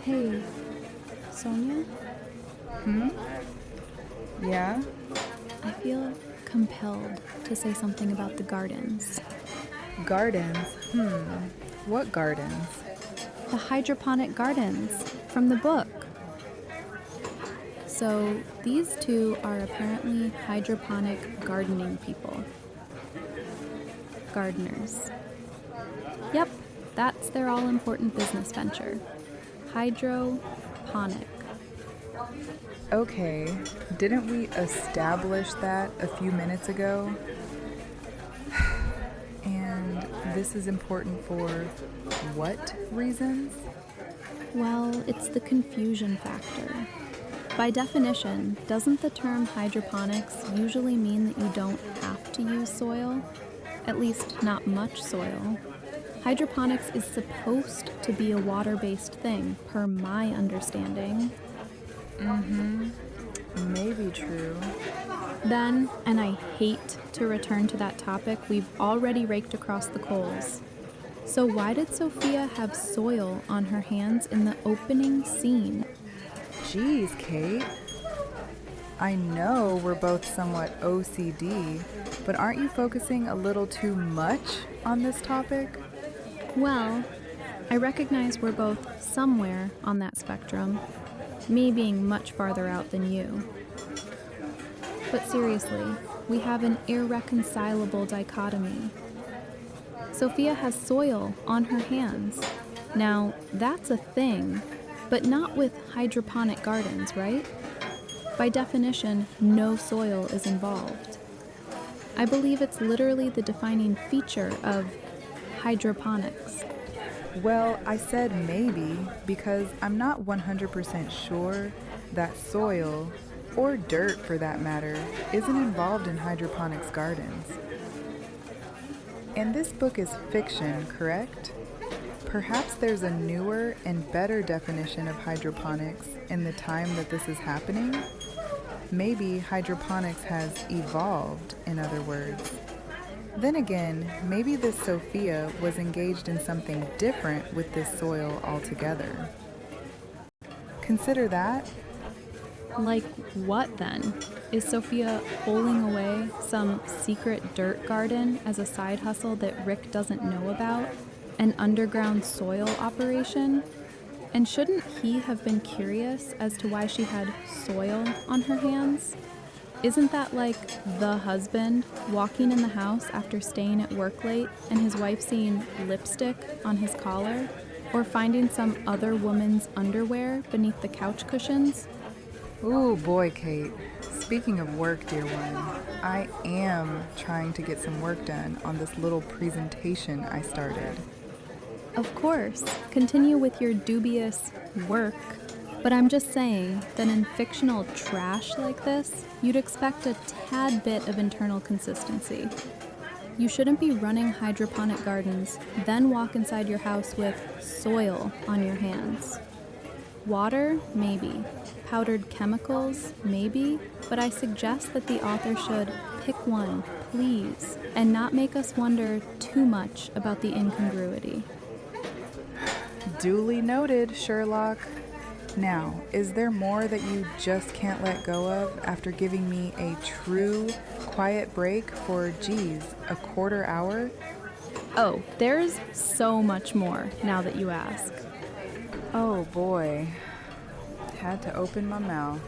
Hey, Sonja, Hmm? Yeah? I feel compelled to say something about the gardens. Gardens? What gardens? The hydroponic gardens from the book. So, these two are apparently hydroponic gardening people. Gardeners. Yep, that's their all-important business venture. Hydroponic. Okay, didn't we establish that a few minutes ago? And this is important for what reasons? Well, it's the confusion factor. By definition, doesn't the term hydroponics usually mean that you don't have to use soil? At least not much soil. Hydroponics is supposed to be a water-based thing, per my understanding. Maybe true. Then, and I hate to return to that topic, we've already raked across the coals. So why did Sophia have soil on her hands in the opening scene? Jeez, Kate. I know we're both somewhat OCD, but aren't you focusing a little too much on this topic? Well, I recognize we're both somewhere on that spectrum, me being much farther out than you. But seriously, we have an irreconcilable dichotomy. Sophia has soil on her hands. Now, that's a thing, but not with hydroponic gardens, right? By definition, no soil is involved. I believe it's literally the defining feature of hydroponics. Well, I said maybe because I'm not 100% sure that soil, or dirt for that matter, isn't involved in hydroponics gardens. And this book is fiction, correct? Perhaps there's a newer and better definition of hydroponics in the time that this is happening? Maybe hydroponics has evolved, in other words. Then again, maybe this Sophia was engaged in something different with this soil altogether. Consider that. Like what then? Is Sophia holing away some secret dirt garden as a side hustle that Rick doesn't know about? An underground soil operation? And shouldn't he have been curious as to why she had soil on her hands? Isn't that like the husband walking in the house after staying at work late and his wife seeing lipstick on his collar? Or finding some other woman's underwear beneath the couch cushions? Ooh boy, Kate. Speaking of work, dear one, I am trying to get some work done on this little presentation I started. Of course, continue with your dubious work. But I'm just saying that in fictional trash like this, you'd expect a tad bit of internal consistency. You shouldn't be running hydroponic gardens, then walk inside your house with soil on your hands. Water, maybe. Powdered chemicals, maybe. But I suggest that the author should pick one, please, and not make us wonder too much about the incongruity. Duly noted, Sherlock. Now, is there more that you just can't let go of after giving me a true quiet break for, a quarter hour? Oh, there's so much more now that you ask. Oh boy. Had to open my mouth.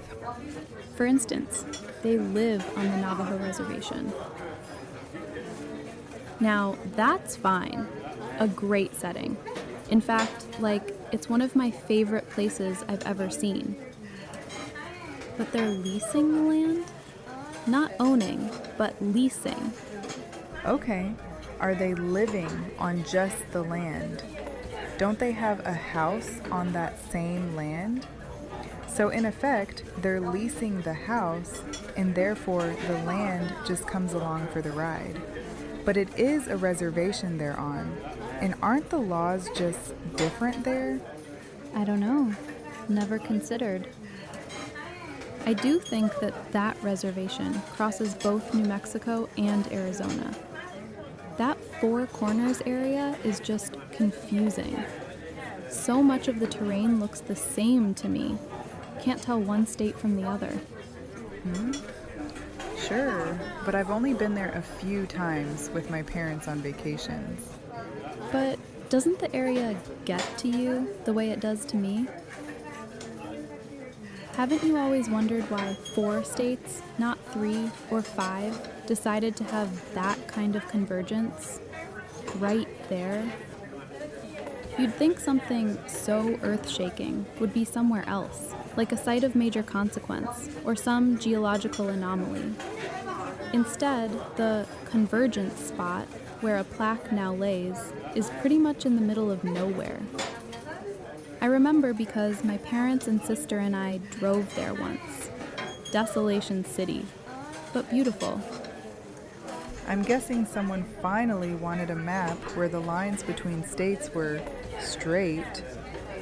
For instance, they live on the Navajo reservation. Now, that's fine. A great setting. In fact, it's one of my favorite places I've ever seen. But they're leasing the land? Not owning, but leasing. Okay. Are they living on just the land? Don't they have a house on that same land? So in effect, they're leasing the house, and therefore the land just comes along for the ride. But it is a reservation they're on, and aren't the laws just different there? I don't know. Never considered. I do think that reservation crosses both New Mexico and Arizona. That Four Corners area is just confusing. So much of the terrain looks the same to me. Can't tell one state from the other. Sure, but I've only been there a few times with my parents on vacations. But doesn't the area get to you the way it does to me? Haven't you always wondered why 4 states, not 3 or 5, decided to have that kind of convergence right there? You'd think something so earth-shaking would be somewhere else, like a site of major consequence or some geological anomaly. Instead, the convergence spot, where a plaque now lays, is pretty much in the middle of nowhere. I remember because my parents and sister and I drove there once. Desolation City, but beautiful. I'm guessing someone finally wanted a map where the lines between states were straight.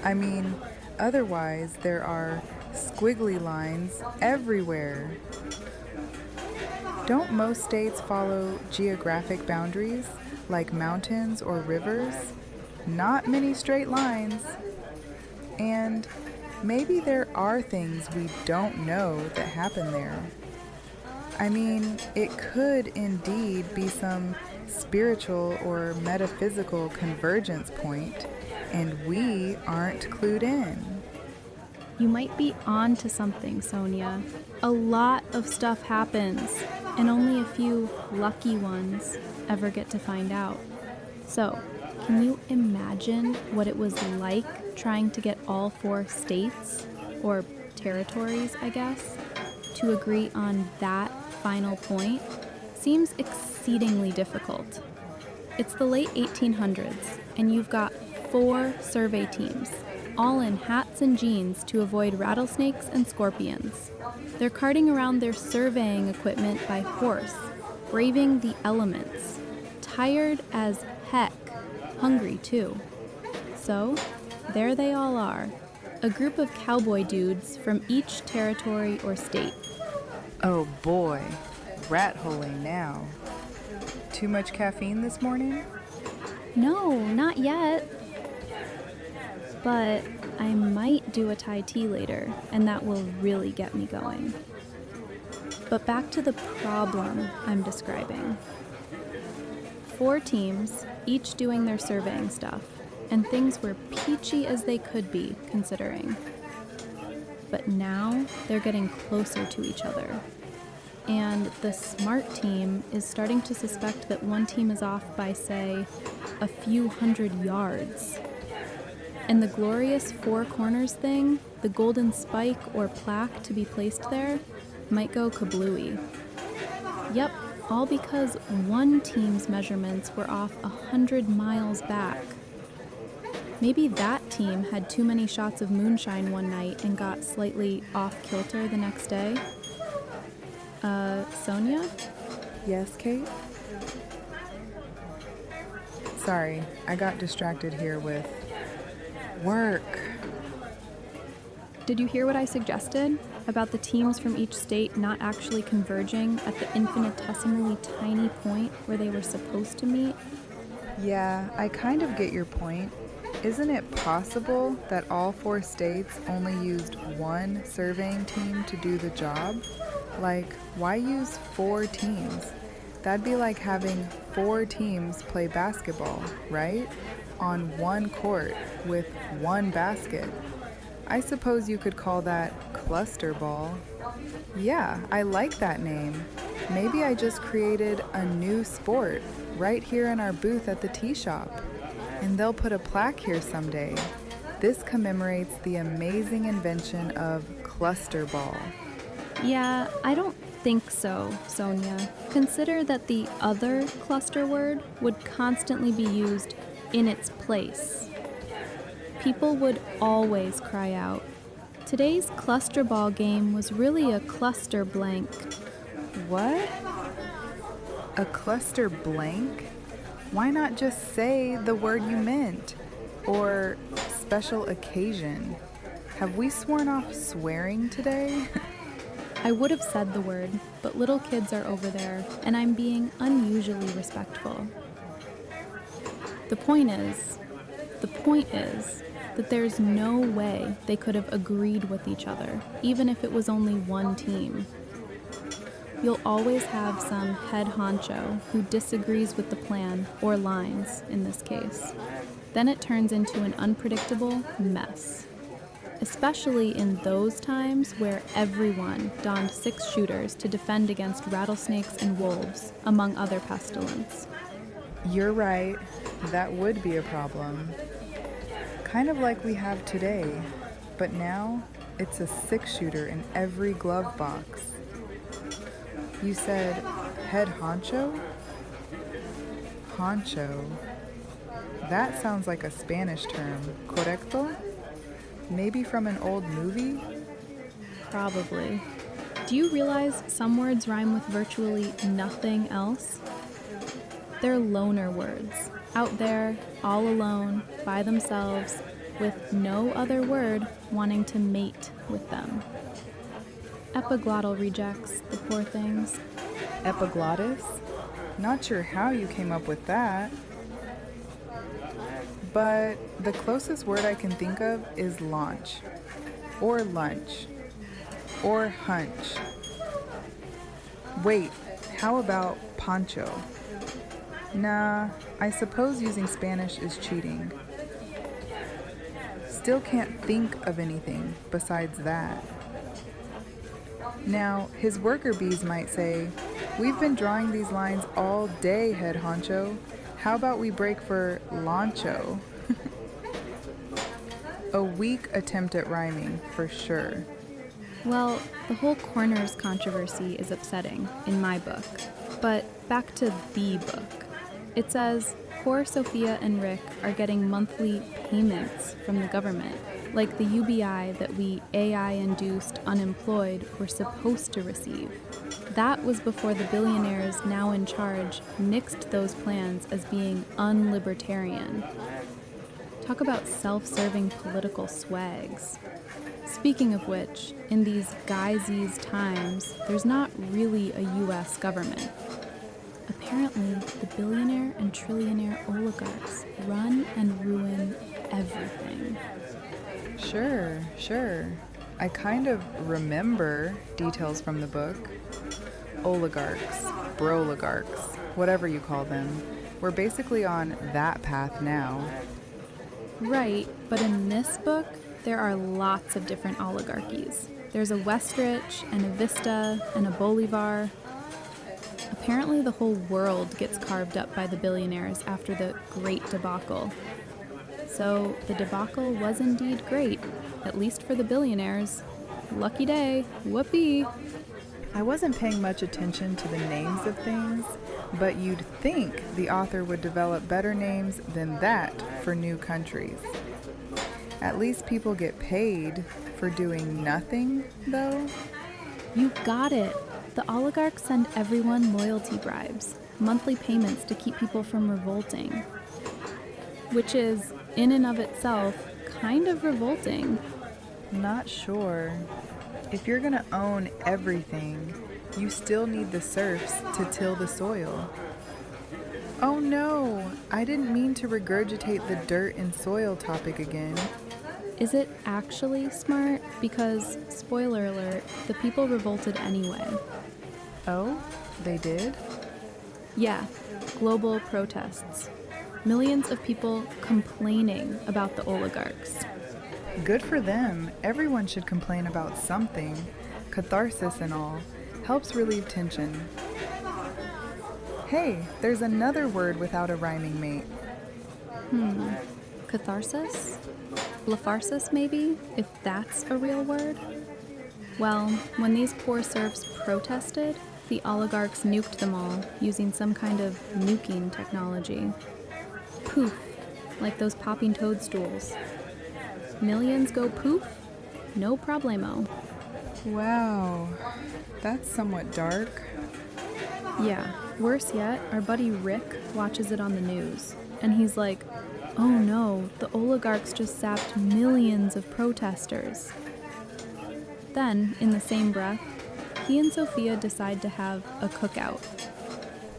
I mean, otherwise there are squiggly lines everywhere. Don't most states follow geographic boundaries, like mountains or rivers? Not many straight lines. And maybe there are things we don't know that happen there. I mean, it could indeed be some spiritual or metaphysical convergence point, and we aren't clued in. You might be on to something, Sonia. A lot of stuff happens, and only a few lucky ones ever get to find out. So, can you imagine what it was like trying to get all 4 states, or territories, I guess, to agree on that final point? Seems exceedingly difficult. It's the late 1800s, and you've got 4 survey teams, all in hats and jeans to avoid rattlesnakes and scorpions. They're carting around their surveying equipment by horse, braving the elements, tired as heck, hungry too. So, there they all are, a group of cowboy dudes from each territory or state. Oh boy, rat-holing now. Too much caffeine this morning? No, not yet. But I might do a Thai tea later, and that will really get me going. But back to the problem I'm describing. 4 teams, each doing their surveying stuff, and things were peachy as they could be, considering. But now they're getting closer to each other. And the smart team is starting to suspect that one team is off by, say, a few hundred yards. And the glorious 4 corners thing, the golden spike or plaque to be placed there, might go kablooey. Yep, all because one team's measurements were off 100 miles back. Maybe that team had too many shots of moonshine one night and got slightly off-kilter the next day. Sonia? Yes, Kate? Sorry, I got distracted here with work. Did you hear what I suggested about the teams from each state not actually converging at the infinitesimally tiny point where they were supposed to meet? Yeah, I kind of get your point. Isn't it possible that all 4 states only used one surveying team to do the job? Like, why use 4 teams? That'd be like having 4 teams play basketball, right? On one court with one basket. I suppose you could call that cluster ball. Yeah, I like that name. Maybe I just created a new sport right here in our booth at the tea shop. And they'll put a plaque here someday. This commemorates the amazing invention of cluster ball. Yeah, I don't think so, Sonia. Consider that the other cluster word would constantly be used in its place. People would always cry out, "Today's cluster ball game was really a cluster blank." What? A cluster blank? Why not just say the word you meant? Or special occasion? Have we sworn off swearing today? I would have said the word, but little kids are over there, and I'm being unusually respectful. The point is, that there's no way they could have agreed with each other, even if it was only one team. You'll always have some head honcho who disagrees with the plan, or lines in this case. Then it turns into an unpredictable mess. Especially in those times where everyone donned 6 shooters to defend against rattlesnakes and wolves, among other pestilence. You're right, that would be a problem. Kind of like we have today, but now it's a 6-shooter in every glove box. You said head honcho? Honcho. That sounds like a Spanish term, correcto? Maybe from an old movie? Probably. Do you realize some words rhyme with virtually nothing else? They're loner words, out there, all alone, by themselves, with no other word wanting to mate with them. Epiglottal rejects, the poor things. Epiglottis? Not sure how you came up with that. But the closest word I can think of is launch, or lunch, or hunch. Wait, how about poncho? Nah, I suppose using Spanish is cheating. Still can't think of anything besides that. Now, his worker bees might say, "We've been drawing these lines all day, head honcho. How about we break for loncho?" A weak attempt at rhyming, for sure. Well, the whole corners controversy is upsetting, in my book. But back to the book. It says, poor Sophia and Rick are getting monthly payments from the government, like the UBI that we AI-induced unemployed were supposed to receive. That was before the billionaires now in charge nixed those plans as being unlibertarian. Talk about self-serving political swags. Speaking of which, in these guysese times, there's not really a US government. Apparently, the billionaire and trillionaire oligarchs run and ruin everything. Sure. I kind of remember details from the book. Oligarchs, broligarchs, whatever you call them. We're basically on that path now. Right, but in this book, there are lots of different oligarchies. There's a Westrich and a Vista and a Bolivar. Apparently the whole world gets carved up by the billionaires after the Great Debacle. So the debacle was indeed great, at least for the billionaires. Lucky day, whoopee. I wasn't paying much attention to the names of things, but you'd think the author would develop better names than that for new countries. At least people get paid for doing nothing, though. You got it. The oligarchs send everyone loyalty bribes, monthly payments to keep people from revolting. Which is, in and of itself, kind of revolting. Not sure. If you're gonna own everything, you still need the serfs to till the soil. Oh no, I didn't mean to regurgitate the dirt and soil topic again. Is it actually smart? Because, spoiler alert, the people revolted anyway. Oh, they did? Yeah, global protests. Millions of people complaining about the oligarchs. Good for them. Everyone should complain about something. Catharsis and all. Helps relieve tension. Hey, there's another word without a rhyming mate. Catharsis? Blepharsis, maybe, if that's a real word? Well, when these poor serfs protested, the oligarchs nuked them all using some kind of nuking technology. Poof, like those popping toadstools. Millions go poof? No problemo. Wow, that's somewhat dark. Yeah, worse yet, our buddy Rick watches it on the news, and he's like, oh no, the oligarchs just sapped millions of protesters. Then, in the same breath, he and Sophia decide to have a cookout.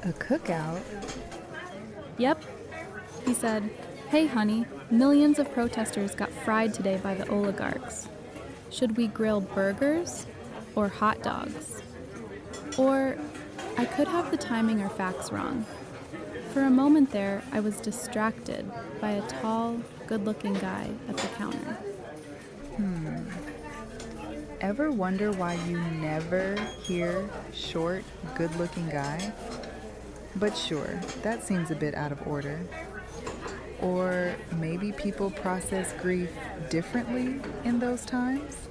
A cookout? Yep. He said, hey honey, Millions of protesters got fried today by the oligarchs. Should we grill burgers or hot dogs? Or I could have the timing or facts wrong. For a moment there, I was distracted by a tall, good-looking guy at the counter. Ever wonder why you never hear short, good-looking guy? But sure, that seems a bit out of order. Or maybe people process grief differently in those times?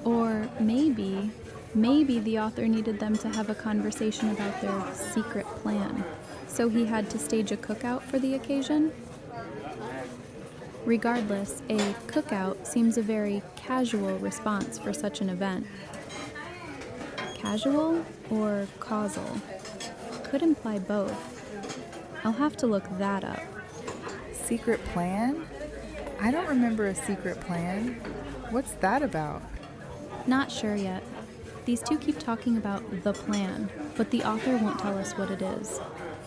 Or maybe the author needed them to have a conversation about their secret plan, so he had to stage a cookout for the occasion? Regardless, a cookout seems a very casual response for such an event. Casual or causal? Could imply both. I'll have to look that up. Secret plan? I don't remember a secret plan. What's that about? Not sure yet. These two keep talking about the plan, but the author won't tell us what it is.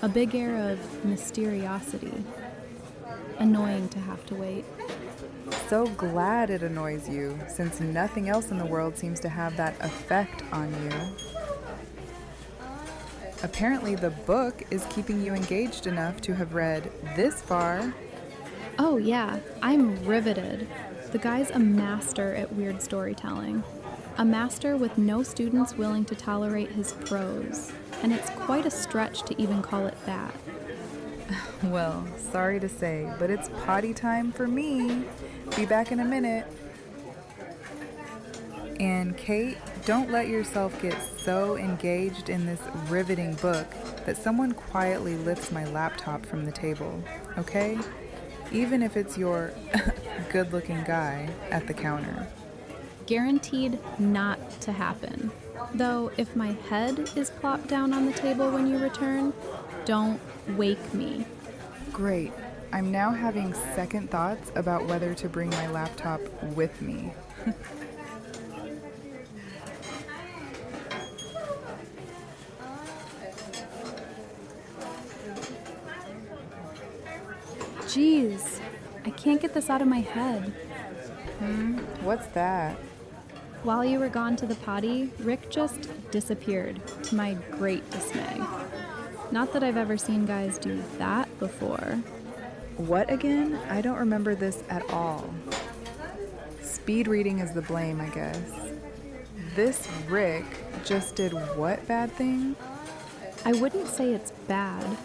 A big air of mysteriosity. Annoying to have to wait. So glad it annoys you, since nothing else in the world seems to have that effect on you. Apparently the book is keeping you engaged enough to have read this far. Oh yeah, I'm riveted. The guy's a master at weird storytelling. A master with no students willing to tolerate his prose. And it's quite a stretch to even call it that. Well, sorry to say, but it's potty time for me. Be back in a minute. And Kate, don't let yourself get so engaged in this riveting book that someone quietly lifts my laptop from the table, okay? Even if it's your good-looking guy at the counter. Guaranteed not to happen. Though if my head is plopped down on the table when you return, don't wake me. Great. I'm now having second thoughts about whether to bring my laptop with me. Jeez, I can't get this out of my head. What's that? While you were gone to the potty, Rick just disappeared, to my great dismay. Not that I've ever seen guys do that before. What again? I don't remember this at all. Speed reading is the blame, I guess. This Rick just did what bad thing? I wouldn't say it's bad.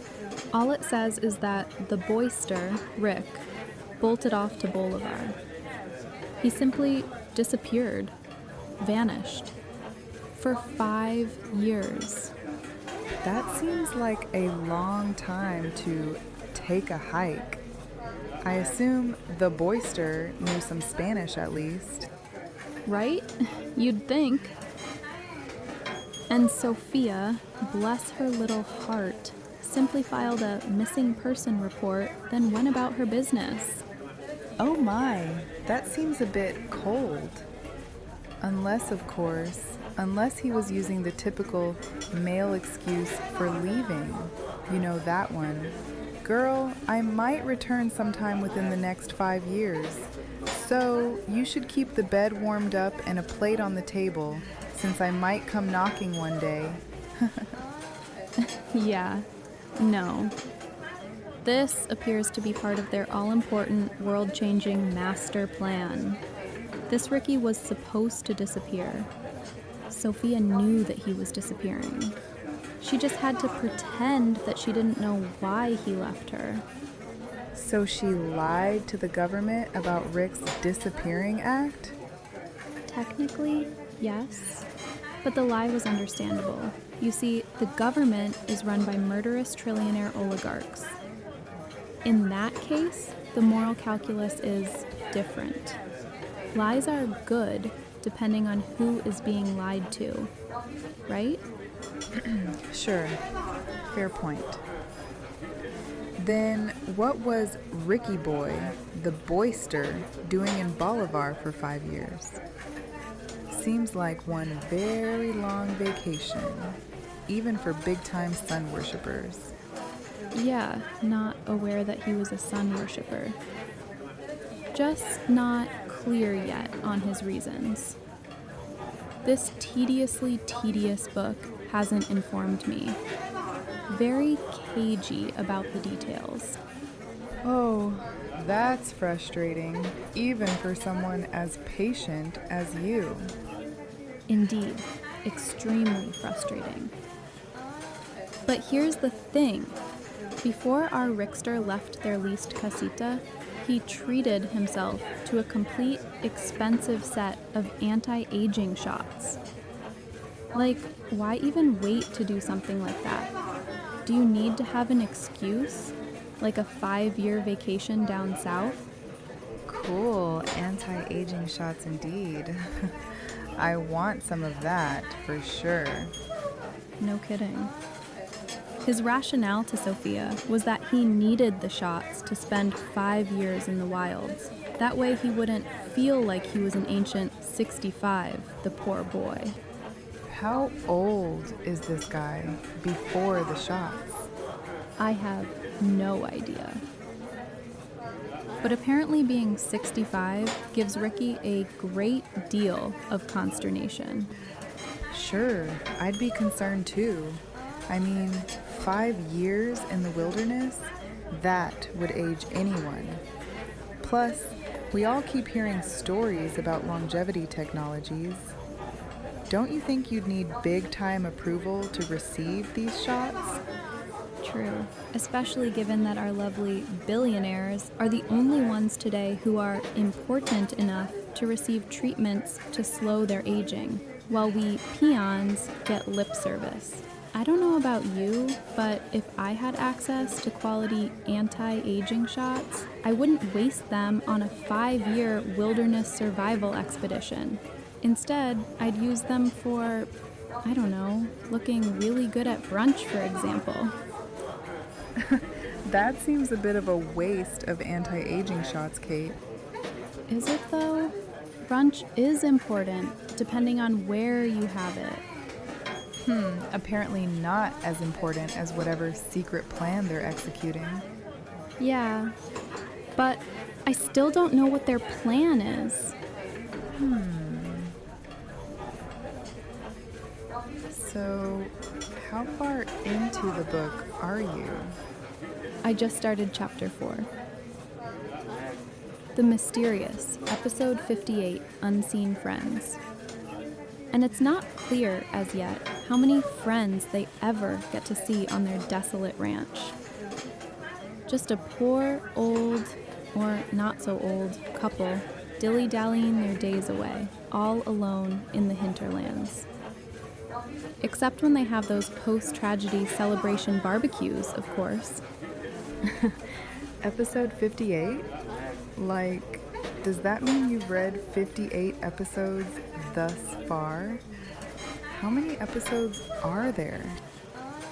All it says is that the boyster, Rick, bolted off to Bolivar. He simply disappeared, vanished, for 5 years. That seems like a long time to take a hike. I assume the boyster knew some Spanish at least. Right? You'd think. And Sophia, bless her little heart, simply filed a missing person report, then went about her business. Oh my, that seems a bit cold. Unless, of course, he was using the typical male excuse for leaving. You know that one. Girl, I might return sometime within the next 5 years. So you should keep the bed warmed up and a plate on the table, since I might come knocking one day. Yeah, no. This appears to be part of their all-important, world-changing master plan. This Ricky was supposed to disappear. Sophia knew that he was disappearing. She just had to pretend that she didn't know why he left her. So she lied to the government about Rick's disappearing act? Technically, yes. But the lie was understandable. You see, the government is run by murderous trillionaire oligarchs. In that case, the moral calculus is different. Lies are good depending on who is being lied to, right? Sure, fair point. Then what was Ricky Boy, the boyster, doing in Bolivar for 5 years? Seems like one very long vacation, even for big-time sun worshippers. Yeah, not aware that he was a sun worshiper. just not clear yet on his reasons. This tediously tedious book hasn't informed me. Very cagey about the details. Oh, that's frustrating, even for someone as patient as you. Indeed, extremely frustrating. But here's the thing. Before our Rickster left their leased casita, he treated himself to a complete, expensive set of anti-aging shots. Like, why even wait to do something like that? Do you need to have an excuse? Like a 5-year vacation down south? Cool, anti-aging shots indeed. I want some of that, for sure. No kidding. His rationale to Sophia was that he needed the shots to spend 5 years in the wilds. That way he wouldn't feel like he was an ancient 65, the poor boy. How old is this guy before the shots? I have no idea. But apparently being 65 gives Ricky a great deal of consternation. Sure, I'd be concerned too. I mean, 5 years in the wilderness, that would age anyone. Plus, we all keep hearing stories about longevity technologies. Don't you think you'd need big-time approval to receive these shots? True, especially given that our lovely billionaires are the only ones today who are important enough to receive treatments to slow their aging, while we peons get lip service. I don't know about you, but if I had access to quality anti-aging shots, I wouldn't waste them on a 5-year wilderness survival expedition. Instead, I'd use them for, I don't know, looking really good at brunch, for example. That seems a bit of a waste of anti-aging shots, Kate. Is it though? Brunch is important, depending on where you have it. Apparently not as important as whatever secret plan they're executing. Yeah, but I still don't know what their plan is. So, how far into the book are you? I just started chapter 4. The Mysterious, episode 58, Unseen Friends. And it's not clear as yet how many friends they ever get to see on their desolate ranch. Just a poor, old, or not so old, couple dilly-dallying their days away, all alone in the hinterlands. Except when they have those post-tragedy celebration barbecues, of course. Episode 58? Like, does that mean you've read 58 episodes thus far? How many episodes are there?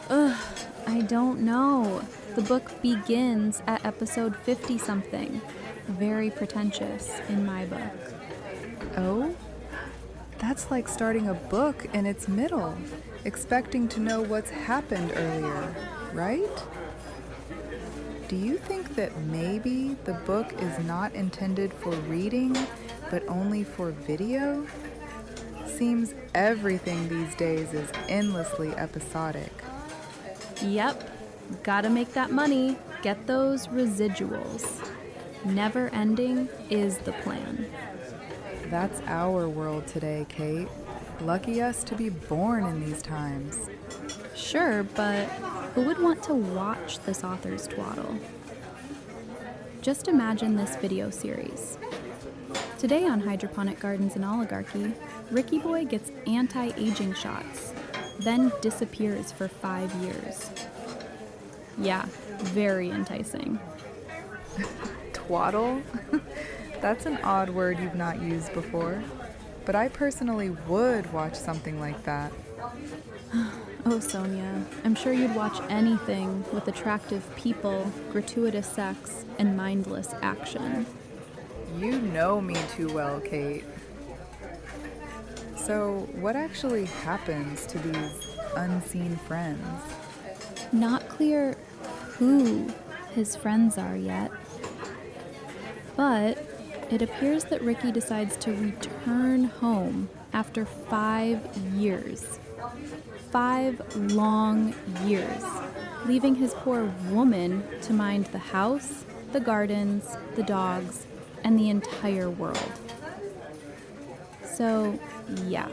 I don't know. The book begins at episode 50-something. Very pretentious in my book. Oh? That's like starting a book in its middle, expecting to know what's happened earlier, right? Do you think that maybe the book is not intended for reading, but only for video? Seems everything these days is endlessly episodic. Yep. Gotta make that money. Get those residuals. Never ending is the plan. That's our world today, Kate. Lucky us to be born in these times. Sure, but who would want to watch this author's twaddle? Just imagine this video series. Today on Hydroponic Gardens and Oligarchy, Ricky Boy gets anti-aging shots, then disappears for 5 years. Yeah, very enticing. Twaddle? That's an odd word you've not used before. But I personally would watch something like that. Oh, Sonia, I'm sure you'd watch anything with attractive people, gratuitous sex, and mindless action. You know me too well, Kate. So, what actually happens to these unseen friends? Not clear who his friends are yet. But it appears that Ricky decides to return home after 5 years. 5 long years, leaving his poor woman to mind the house, the gardens, the dogs, and the entire world. So, yeah,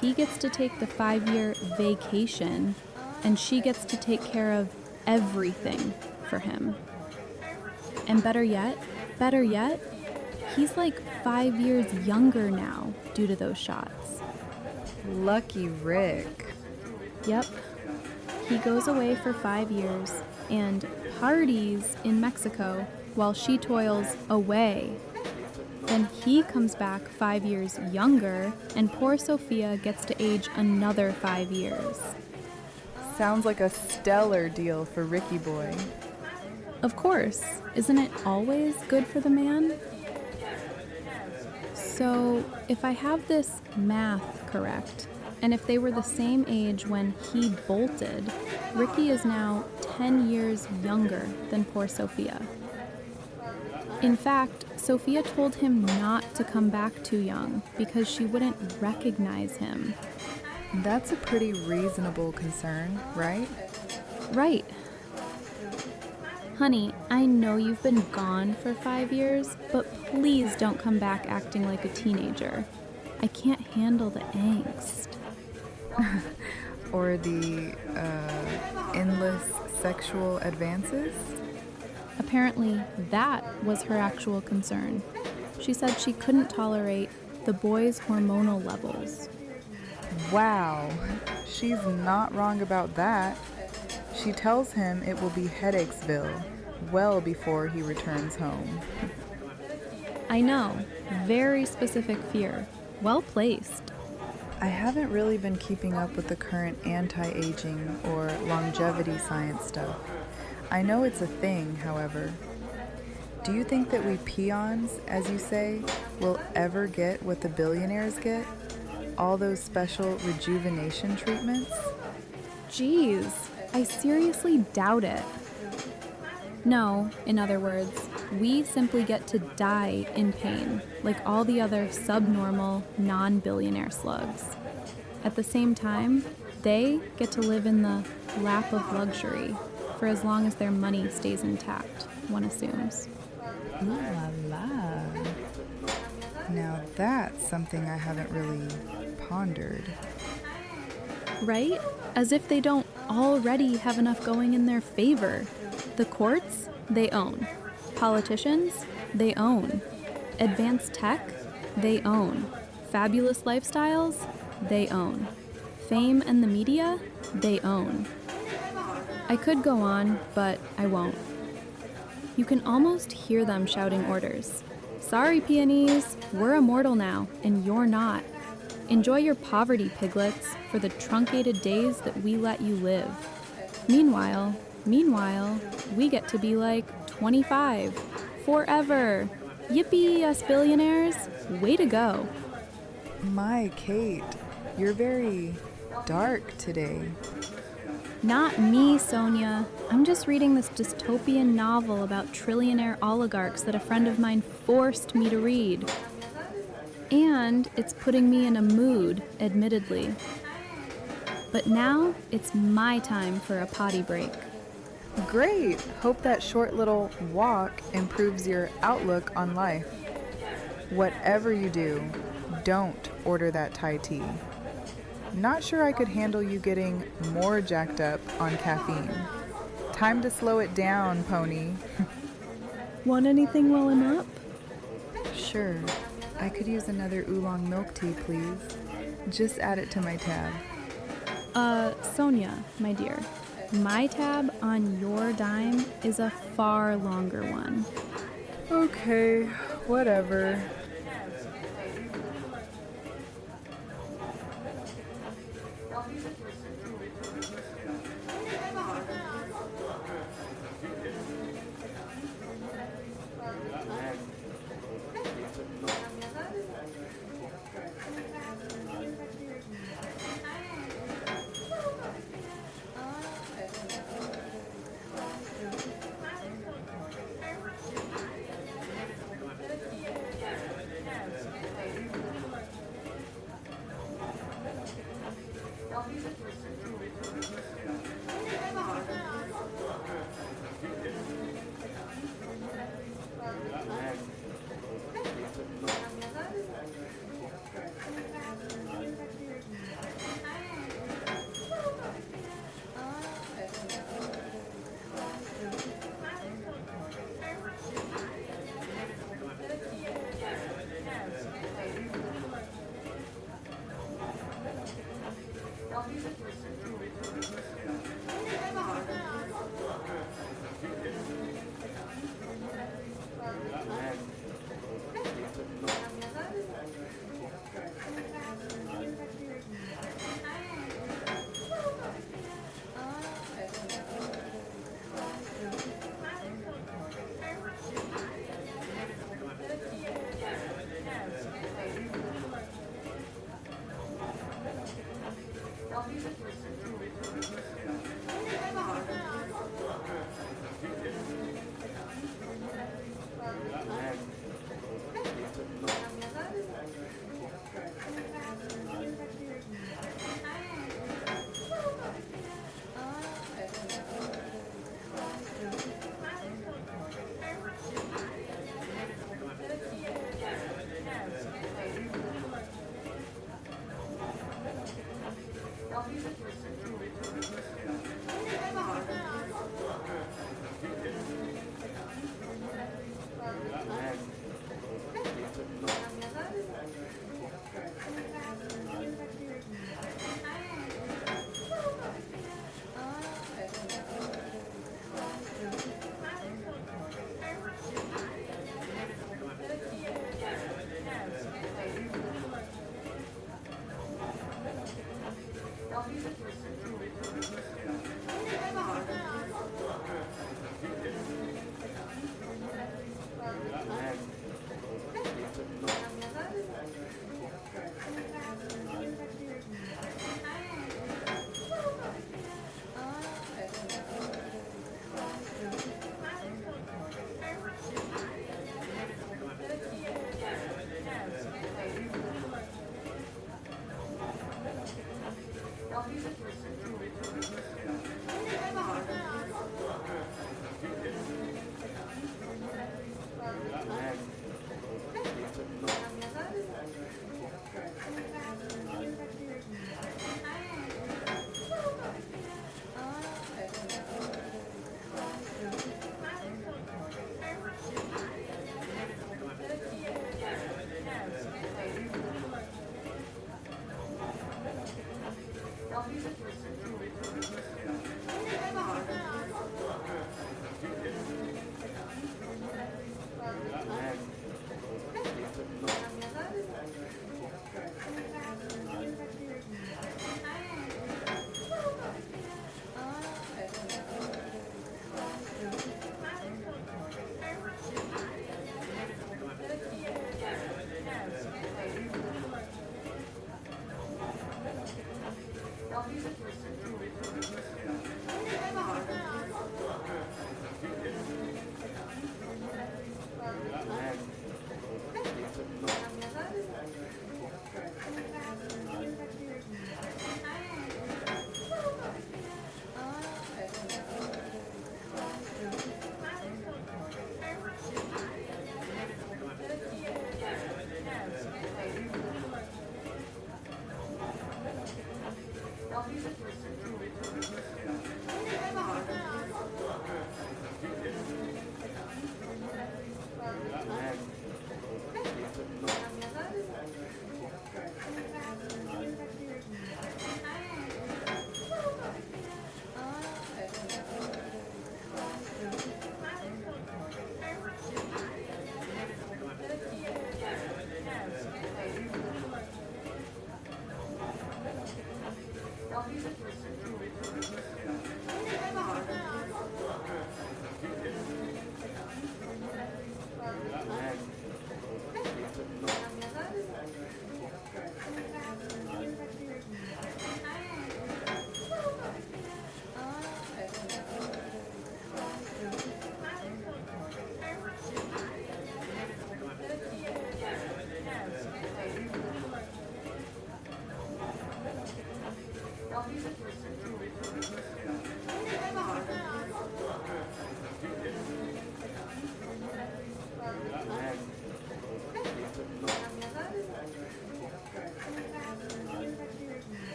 he gets to take the 5-year vacation, and she gets to take care of everything for him. And better yet, he's like 5 years younger now due to those shots. Lucky Rick. Yep. He goes away for 5 years and parties in Mexico while she toils away. Then he comes back 5 years younger, and poor Sophia gets to age another 5 years. Sounds like a stellar deal for Ricky boy. Of course, isn't it always good for the man? So, if I have this math correct, and if they were the same age when he bolted, Ricky is now 10 years younger than poor Sophia. In fact, Sophia told him not to come back too young because she wouldn't recognize him. That's a pretty reasonable concern, right? Right. Honey, I know you've been gone for 5 years, but please don't come back acting like a teenager. I can't handle the angst. Or the endless sexual advances? Apparently, that was her actual concern. She said she couldn't tolerate the boy's hormonal levels. Wow, she's not wrong about that. She tells him it will be Headachesville well before he returns home. I know, very specific fear. Well placed. I haven't really been keeping up with the current anti-aging or longevity science stuff. I know it's a thing, however. Do you think that we peons, as you say, will ever get what the billionaires get? All those special rejuvenation treatments? Geez, I seriously doubt it. No, in other words, we simply get to die in pain, like all the other subnormal, non-billionaire slugs. At the same time, they get to live in the lap of luxury for as long as their money stays intact, one assumes. Ooh la la. Now that's something I haven't really pondered. Right? As if they don't already have enough going in their favor. The courts, they own. Politicians, they own. Advanced tech, they own. Fabulous lifestyles, they own. Fame and the media, they own. I could go on, but I won't. You can almost hear them shouting orders. Sorry, peonies, we're immortal now, and you're not. Enjoy your poverty, piglets, for the truncated days that we let you live. Meanwhile, we get to be like 25. Forever. Yippee, us billionaires. Way to go. My Kate, you're very dark today. Not me, Sonja. I'm just reading this dystopian novel about trillionaire oligarchs that a friend of mine forced me to read. And it's putting me in a mood, admittedly. But now it's my time for a potty break. Great! Hope that short little walk improves your outlook on life. Whatever you do, don't order that Thai tea. Not sure I could handle you getting more jacked up on caffeine. Time to slow it down, pony. Want anything while I'm up? Sure. I could use another oolong milk tea, please. Just add it to my tab. Sonja, my dear, my tab on your dime is a far longer one. Okay, whatever.